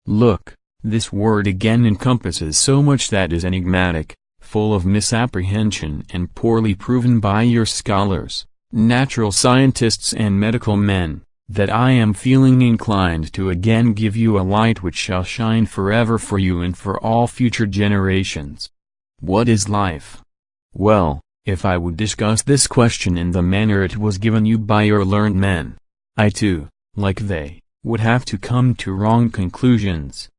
Look, this word again encompasses so much that is enigmatic, full of misapprehension and poorly proven by your scholars, natural scientists and medical men, that I am feeling inclined to again give you a light which shall shine forever for you and for all future generations. What is life? Well, if I would discuss this question in the manner it was given you by your learned men, I too, like they, would have to come to wrong conclusions.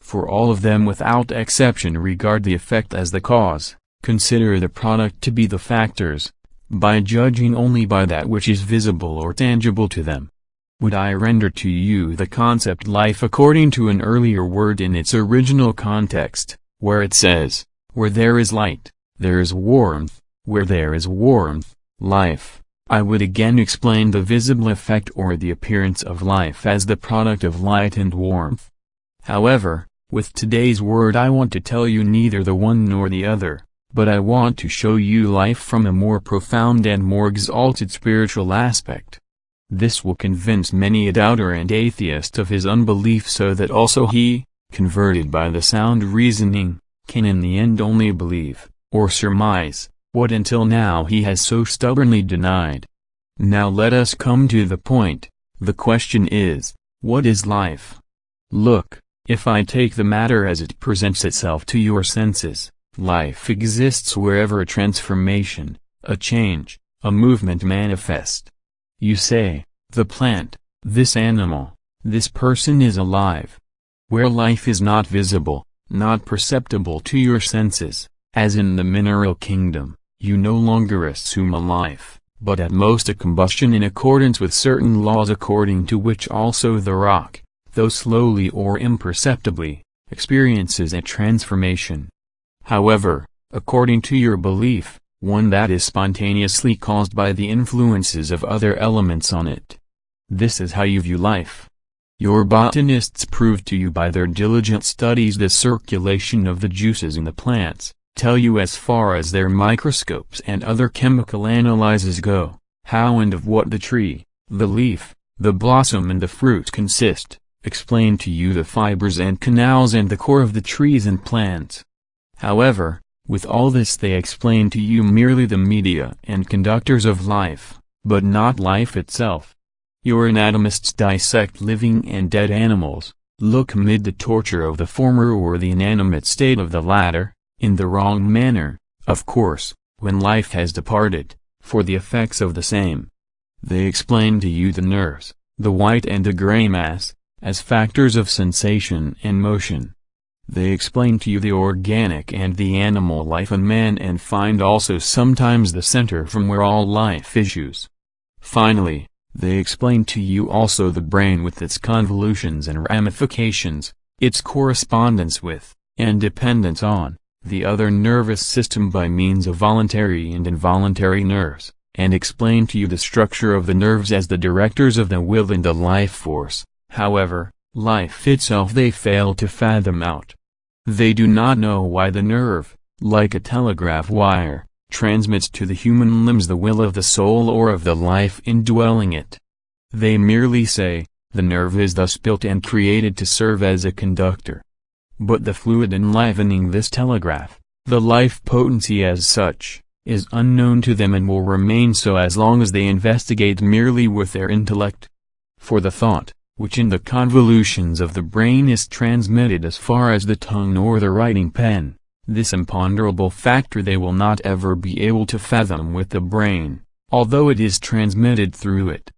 For all of them without exception regard the effect as the cause, consider the product to be the factors, by judging only by that which is visible or tangible to them. Would I render to you the concept life according to an earlier word in its original context, where it says, where there is light, there is warmth, where there is warmth, life, I would again explain the visible effect or the appearance of life as the product of light and warmth. However, with today's word I want to tell you neither the one nor the other, but I want to show you life from a more profound and more exalted spiritual aspect. This will convince many a doubter and atheist of his unbelief so that also he, converted by the sound reasoning, can in the end only believe, or surmise, what until now he has so stubbornly denied. Now let us come to the point. The question is, what is life? Look, if I take the matter as it presents itself to your senses, life exists wherever a transformation, a change, a movement manifest. You say, the plant, this animal, this person is alive. Where life is not visible, not perceptible to your senses, as in the mineral kingdom, you no longer assume a life, but at most a combustion in accordance with certain laws according to which also the rock, though slowly or imperceptibly, experiences a transformation. However, according to your belief, one that is spontaneously caused by the influences of other elements on it. This is how you view life. Your botanists prove to you by their diligent studies the circulation of the juices in the plants, tell you as far as their microscopes and other chemical analyses go, how and of what the tree, the leaf, the blossom and the fruit consist, explain to you the fibers and canals and the core of the trees and plants. However, with all this they explain to you merely the media and conductors of life, but not life itself. Your anatomists dissect living and dead animals, look amid the torture of the former or the inanimate state of the latter, in the wrong manner, of course, when life has departed, for the effects of the same. They explain to you the nerves, the white and the gray mass, as factors of sensation and motion. They explain to you the organic and the animal life in man and find also sometimes the center from where all life issues. Finally, they explain to you also the brain with its convolutions and ramifications, its correspondence with, and dependence on, the other nervous system by means of voluntary and involuntary nerves, and explain to you the structure of the nerves as the directors of the will and the life force. However, life itself they fail to fathom out. They do not know why the nerve, like a telegraph wire, transmits to the human limbs the will of the soul or of the life indwelling it. They merely say, the nerve is thus built and created to serve as a conductor. But the fluid enlivening this telegraph, the life potency as such, is unknown to them and will remain so as long as they investigate merely with their intellect. For the thought, which in the convolutions of the brain is transmitted as far as the tongue or the writing pen, this imponderable factor they will not ever be able to fathom with the brain, although it is transmitted through it.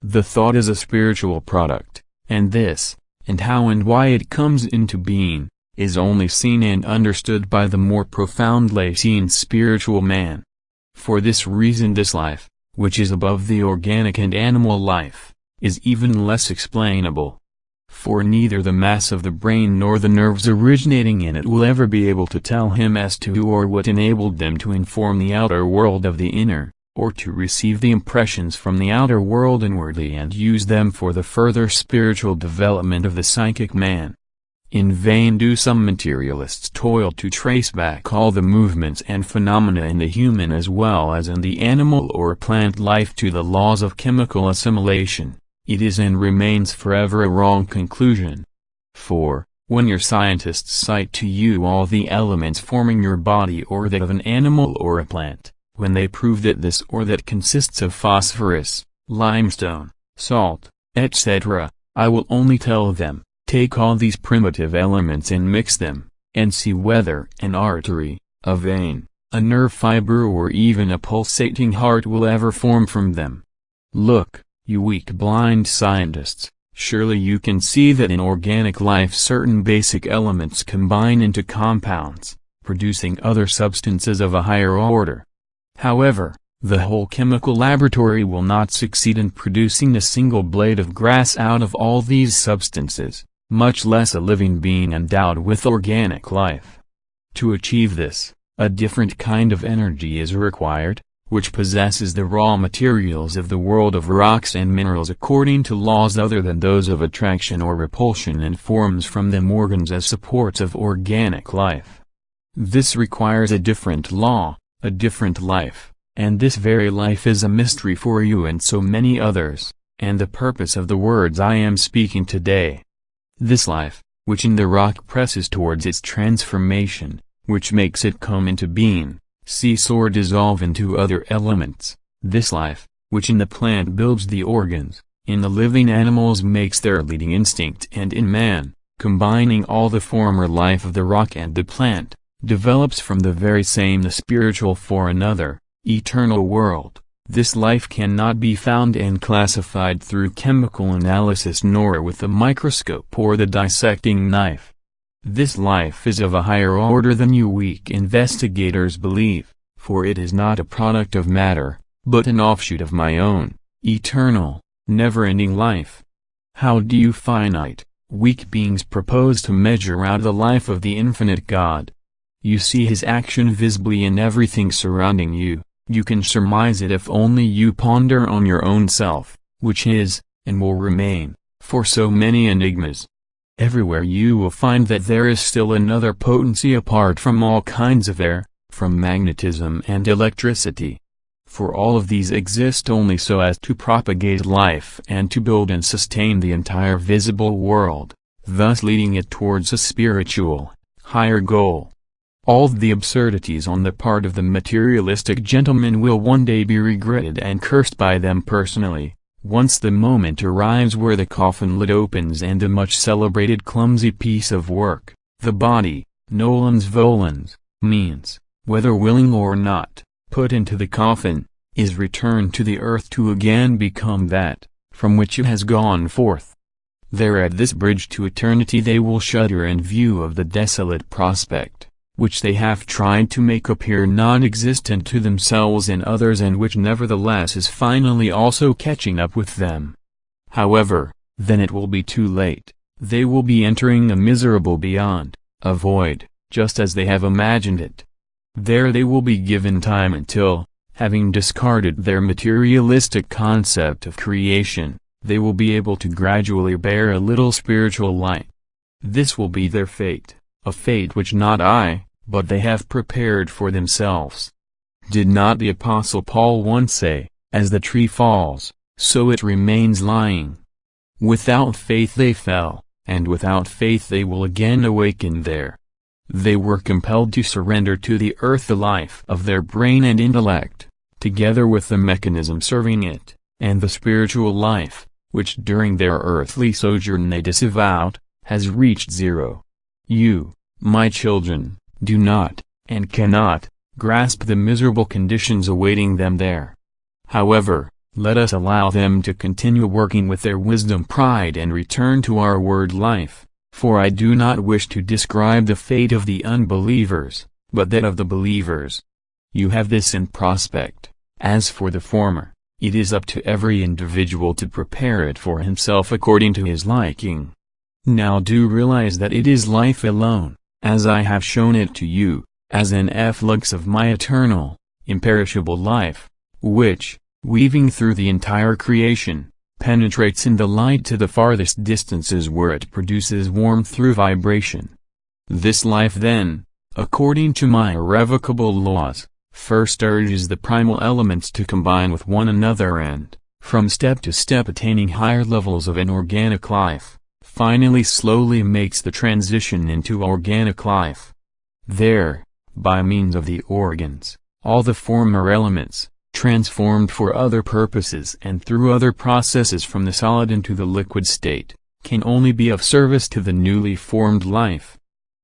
The thought is a spiritual product, and this, and how and why it comes into being, is only seen and understood by the more profoundly seen spiritual man. For this reason this life, which is above the organic and animal life, is even less explainable. For neither the mass of the brain nor the nerves originating in it will ever be able to tell him as to who or what enabled them to inform the outer world of the inner, or to receive the impressions from the outer world inwardly and use them for the further spiritual development of the psychic man. In vain do some materialists toil to trace back all the movements and phenomena in the human as well as in the animal or plant life to the laws of chemical assimilation. It is and remains forever a wrong conclusion. For, When your scientists cite to you all the elements forming your body or that of an animal or a plant, when they prove that this or that consists of phosphorus, limestone, salt, etc., I will only tell them, take all these primitive elements and mix them, and see whether an artery, a vein, a nerve fiber or even a pulsating heart will ever form from them. Look, you weak blind scientists, surely you can see that in organic life certain basic elements combine into compounds, producing other substances of a higher order. However, the whole chemical laboratory will not succeed in producing a single blade of grass out of all these substances, much less a living being endowed with organic life. To achieve this, a different kind of energy is required, which possesses the raw materials of the world of rocks and minerals according to laws other than those of attraction or repulsion and forms from them organs as supports of organic life. This requires a different law, a different life, and this very life is a mystery for you and so many others, and the purpose of the words I am speaking today. This life, which in the rock presses towards its transformation, which makes it come into being, cease or dissolve into other elements, this life, which in the plant builds the organs, in the living animals makes their leading instinct and in man, combining all the former life of the rock and the plant, develops from the very same the spiritual for another, eternal world. This life cannot be found and classified through chemical analysis nor with the microscope or the dissecting knife. This life is of a higher order than you weak investigators believe, for it is not a product of matter, but an offshoot of my own, eternal, never-ending life. How do you finite, weak beings propose to measure out the life of the infinite God? You see his action visibly in everything surrounding you, you can surmise it if only you ponder on your own self, which is, and will remain, for so many enigmas. Everywhere you will find that there is still another potency apart from all kinds of air, from magnetism and electricity. For all of these exist only so as to propagate life and to build and sustain the entire visible world, thus leading it towards a spiritual, higher goal. All the absurdities on the part of the materialistic gentleman will one day be regretted and cursed by them personally. Once the moment arrives where the coffin lid opens and the much-celebrated clumsy piece of work, the body, nolens volens, means, whether willing or not, put into the coffin, is returned to the earth to again become that, from which it has gone forth. There at this bridge to eternity they will shudder in view of the desolate prospect, which they have tried to make appear non-existent to themselves and others and which nevertheless is finally also catching up with them. However, then it will be too late, they will be entering a miserable beyond, a void, just as they have imagined it. There they will be given time until, having discarded their materialistic concept of creation, they will be able to gradually bear a little spiritual light. This will be their fate, a fate which not I, but they have prepared for themselves. Did not the Apostle Paul once say, as the tree falls, so it remains lying? Without faith they fell, and without faith they will again awaken there. They were compelled to surrender to the earth the life of their brain and intellect, together with the mechanism serving it, and the spiritual life, which during their earthly sojourn they disavowed, has reached zero. You, my children, do not, and cannot, grasp the miserable conditions awaiting them there. However, let us allow them to continue working with their wisdom pride and return to our word life, for I do not wish to describe the fate of the unbelievers, but that of the believers. You have this in prospect. As for the former, it is up to every individual to prepare it for himself according to his liking. Now do realize that it is life alone, as I have shown it to you, as an efflux of my eternal, imperishable life, which, weaving through the entire creation, penetrates in the light to the farthest distances where it produces warmth through vibration. This life then, according to my irrevocable laws, first urges the primal elements to combine with one another and, from step to step attaining higher levels of inorganic life, finally slowly makes the transition into organic life. There, by means of the organs, all the former elements, transformed for other purposes and through other processes from the solid into the liquid state, can only be of service to the newly formed life.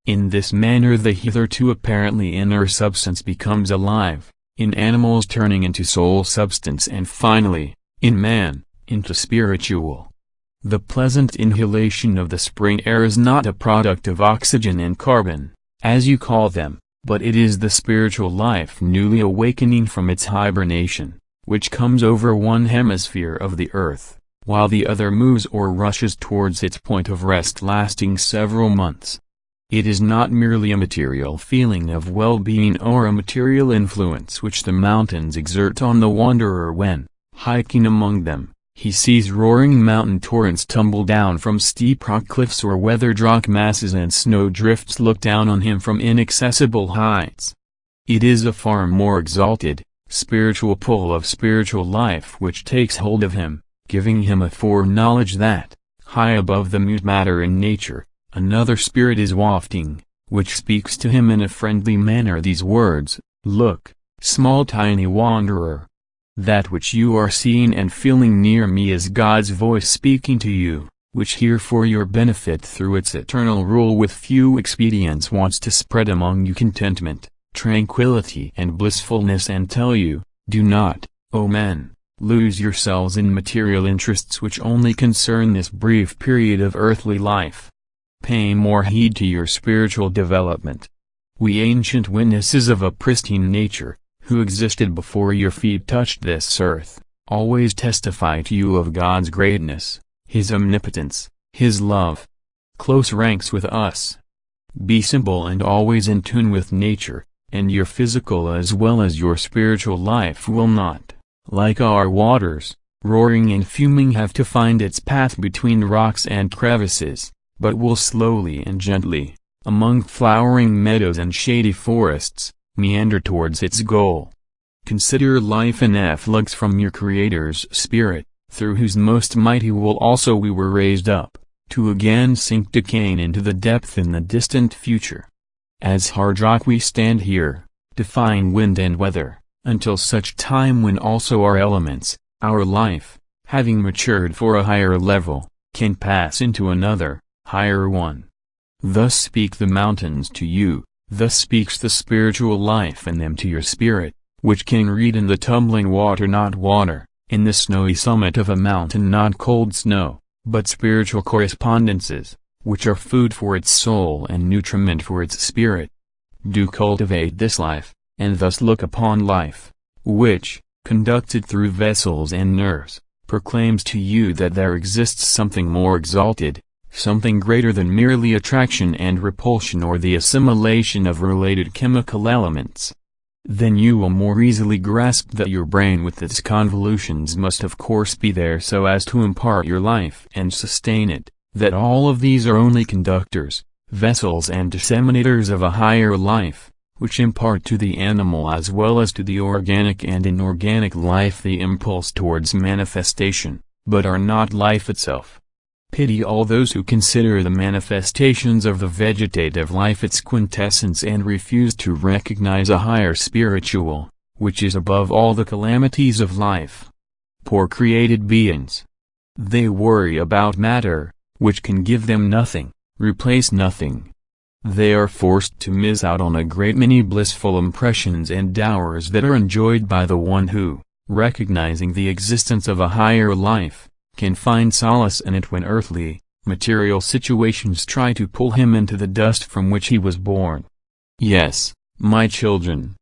In this manner the hitherto apparently inert substance becomes alive, in animals turning into soul substance and finally, in man, into spiritual. The pleasant inhalation of the spring air is not a product of oxygen and carbon, as you call them, but it is the spiritual life newly awakening from its hibernation, which comes over one hemisphere of the earth, while the other moves or rushes towards its point of rest lasting several months. It is not merely a material feeling of well-being or a material influence which the mountains exert on the wanderer when, hiking among them, he sees roaring mountain torrents tumble down from steep rock cliffs or weathered rock masses and snow drifts look down on him from inaccessible heights. It is a far more exalted, spiritual pull of spiritual life which takes hold of him, giving him a foreknowledge that, high above the mute matter in nature, another spirit is wafting, which speaks to him in a friendly manner these words, "Look, small tiny wanderer. That which you are seeing and feeling near me is God's voice speaking to you, which here for your benefit through its eternal rule with few expedients wants to spread among you contentment, tranquility and blissfulness and tell you, do not, O men, lose yourselves in material interests which only concern this brief period of earthly life. Pay more heed to your spiritual development. We ancient witnesses of a pristine nature, who existed before your feet touched this earth, always testify to you of God's greatness, His omnipotence, His love. Close ranks with us. Be simple and always in tune with nature, and your physical as well as your spiritual life will not, like our waters, roaring and fuming have to find its path between rocks and crevices, but will slowly and gently, among flowering meadows and shady forests, meander towards its goal. Consider life an efflux from your Creator's Spirit, through whose most mighty will also we were raised up, to again sink decaying into the depth in the distant future. As hard rock we stand here, defying wind and weather, until such time when also our elements, our life, having matured for a higher level, can pass into another, higher one. Thus speak the mountains to you. Thus speaks the spiritual life in them to your spirit, which can read in the tumbling water not water, in the snowy summit of a mountain not cold snow, but spiritual correspondences, which are food for its soul and nutriment for its spirit. Do cultivate this life, and thus look upon life, which, conducted through vessels and nerves, proclaims to you that there exists something more exalted, something greater than merely attraction and repulsion or the assimilation of related chemical elements. Then you will more easily grasp that your brain with its convolutions must of course be there so as to impart your life and sustain it, that all of these are only conductors, vessels and disseminators of a higher life, which impart to the animal as well as to the organic and inorganic life the impulse towards manifestation, but are not life itself. Pity all those who consider the manifestations of the vegetative life its quintessence and refuse to recognize a higher spiritual, which is above all the calamities of life. Poor created beings! They worry about matter, which can give them nothing, replace nothing. They are forced to miss out on a great many blissful impressions and dowers that are enjoyed by the one who, recognizing the existence of a higher life, can find solace in it when earthly, material situations try to pull him into the dust from which he was born. Yes, my children.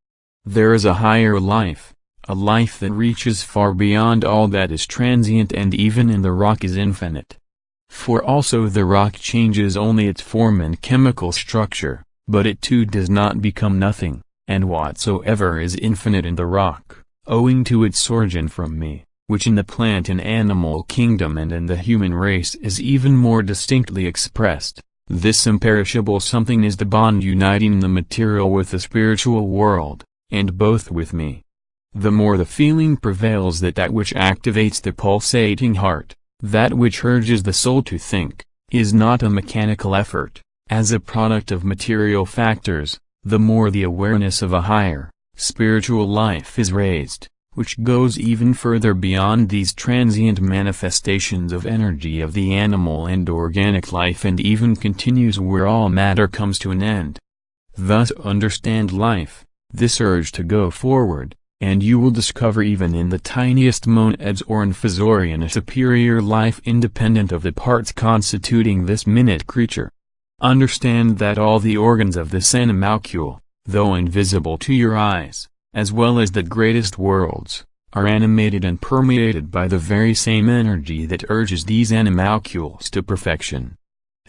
There is a higher life, a life that reaches far beyond all that is transient and even in the rock is infinite. For also the rock changes only its form and chemical structure, but it too does not become nothing, and whatsoever is infinite in the rock, owing to its origin from me, which in the plant and animal kingdom and in the human race is even more distinctly expressed, this imperishable something is the bond uniting the material with the spiritual world, and both with me. The more the feeling prevails that which activates the pulsating heart, that which urges the soul to think, is not a mechanical effort, as a product of material factors, the more the awareness of a higher, spiritual life is raised, which goes even further beyond these transient manifestations of energy of the animal and organic life and even continues where all matter comes to an end. Thus understand life, this urge to go forward, and you will discover even in the tiniest monads or infusorian a superior life independent of the parts constituting this minute creature. Understand that all the organs of this animalcule, though invisible to your eyes, as well as the greatest worlds, are animated and permeated by the very same energy that urges these animalcules to perfection.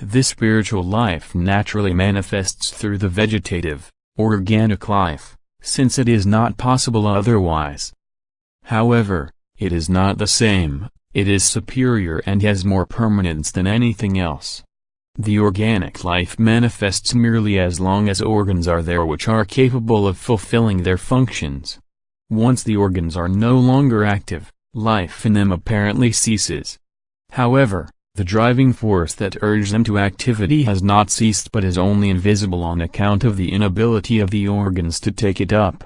This spiritual life naturally manifests through the vegetative, organic life, since it is not possible otherwise. However, it is not the same, it is superior and has more permanence than anything else. The organic life manifests merely as long as organs are there which are capable of fulfilling their functions. Once the organs are no longer active, life in them apparently ceases. However, the driving force that urges them to activity has not ceased but is only invisible on account of the inability of the organs to take it up.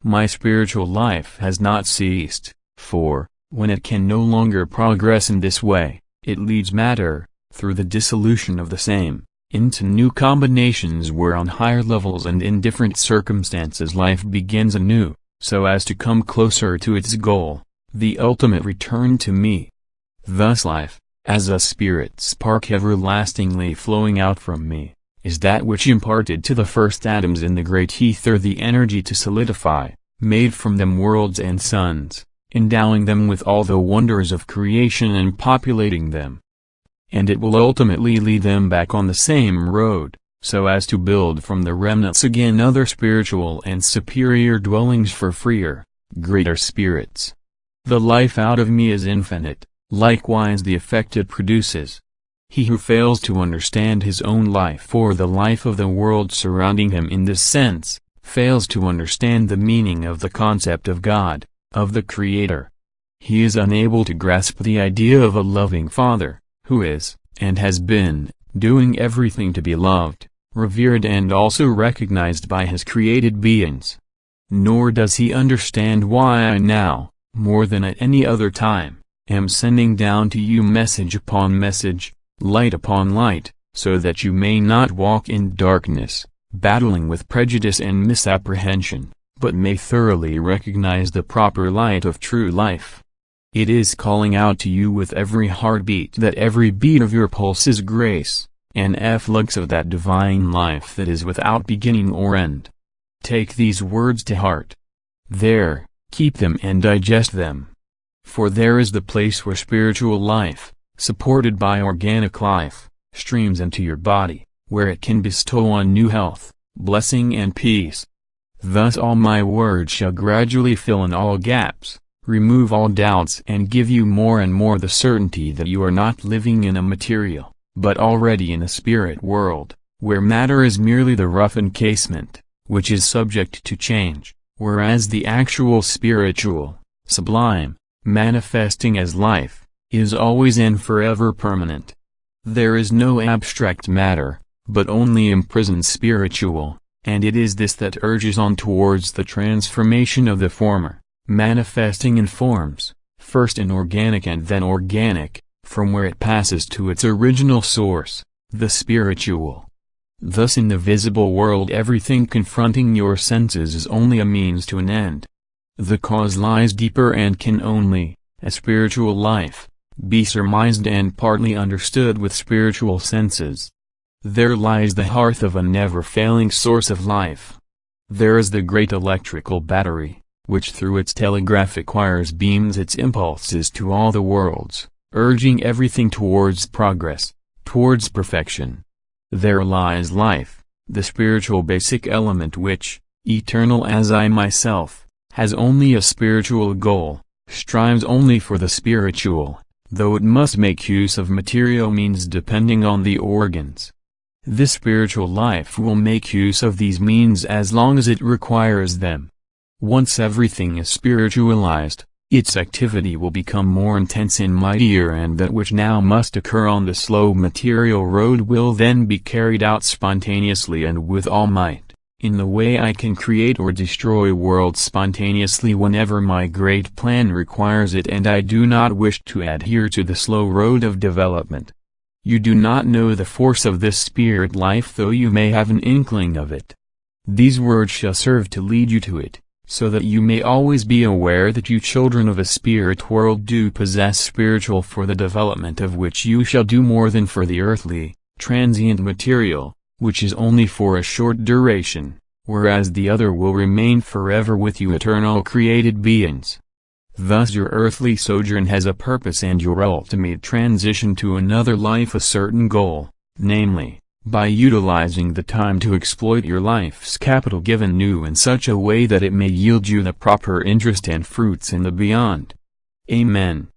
My spiritual life has not ceased, for, when it can no longer progress in this way, it leads matter, through the dissolution of the same, into new combinations where on higher levels and in different circumstances life begins anew, so as to come closer to its goal, the ultimate return to me. Thus life, as a spirit spark everlastingly flowing out from me, is that which imparted to the first atoms in the great ether the energy to solidify, made from them worlds and suns, endowing them with all the wonders of creation and populating them. And it will ultimately lead them back on the same road, so as to build from the remnants again other spiritual and superior dwellings for freer, greater spirits. The life out of me is infinite, likewise the effect it produces. He who fails to understand his own life or the life of the world surrounding him in this sense, fails to understand the meaning of the concept of God, of the Creator. He is unable to grasp the idea of a loving Father, who is, and has been, doing everything to be loved, revered and also recognized by his created beings. Nor does he understand why I now, more than at any other time, am sending down to you message upon message, light upon light, so that you may not walk in darkness, battling with prejudice and misapprehension, but may thoroughly recognize the proper light of true life. It is calling out to you with every heartbeat that every beat of your pulse is grace, an efflux of that divine life that is without beginning or end. Take these words to heart. There, keep them and digest them. For there is the place where spiritual life, supported by organic life, streams into your body, where it can bestow on new health, blessing and peace. Thus all my words shall gradually fill in all gaps, remove all doubts and give you more and more the certainty that you are not living in a material, but already in a spirit world, where matter is merely the rough encasement, which is subject to change, whereas the actual spiritual, sublime, manifesting as life, is always and forever permanent. There is no abstract matter, but only imprisoned spiritual, and it is this that urges on towards the transformation of the former, manifesting in forms, first inorganic and then organic, from where it passes to its original source, the spiritual. Thus in the visible world everything confronting your senses is only a means to an end. The cause lies deeper and can only, as spiritual life, be surmised and partly understood with spiritual senses. There lies the hearth of a never-failing source of life. There is the great electrical battery, which through its telegraphic wires beams its impulses to all the worlds, urging everything towards progress, towards perfection. There lies life, the spiritual basic element which, eternal as I myself, has only a spiritual goal, strives only for the spiritual, though it must make use of material means depending on the organs. This spiritual life will make use of these means as long as it requires them. Once everything is spiritualized, its activity will become more intense and mightier, and that which now must occur on the slow material road will then be carried out spontaneously and with all might, in the way I can create or destroy worlds spontaneously whenever my great plan requires it, and I do not wish to adhere to the slow road of development. You do not know the force of this spirit life, though you may have an inkling of it. These words shall serve to lead you to it, so that you may always be aware that you children of a spirit world do possess spiritual, for the development of which you shall do more than for the earthly, transient material, which is only for a short duration, whereas the other will remain forever with you eternal created beings. Thus your earthly sojourn has a purpose, and your ultimate transition to another life a certain goal, namely, by utilizing the time to exploit your life's capital given you in such a way that it may yield you the proper interest and fruits in the beyond. Amen.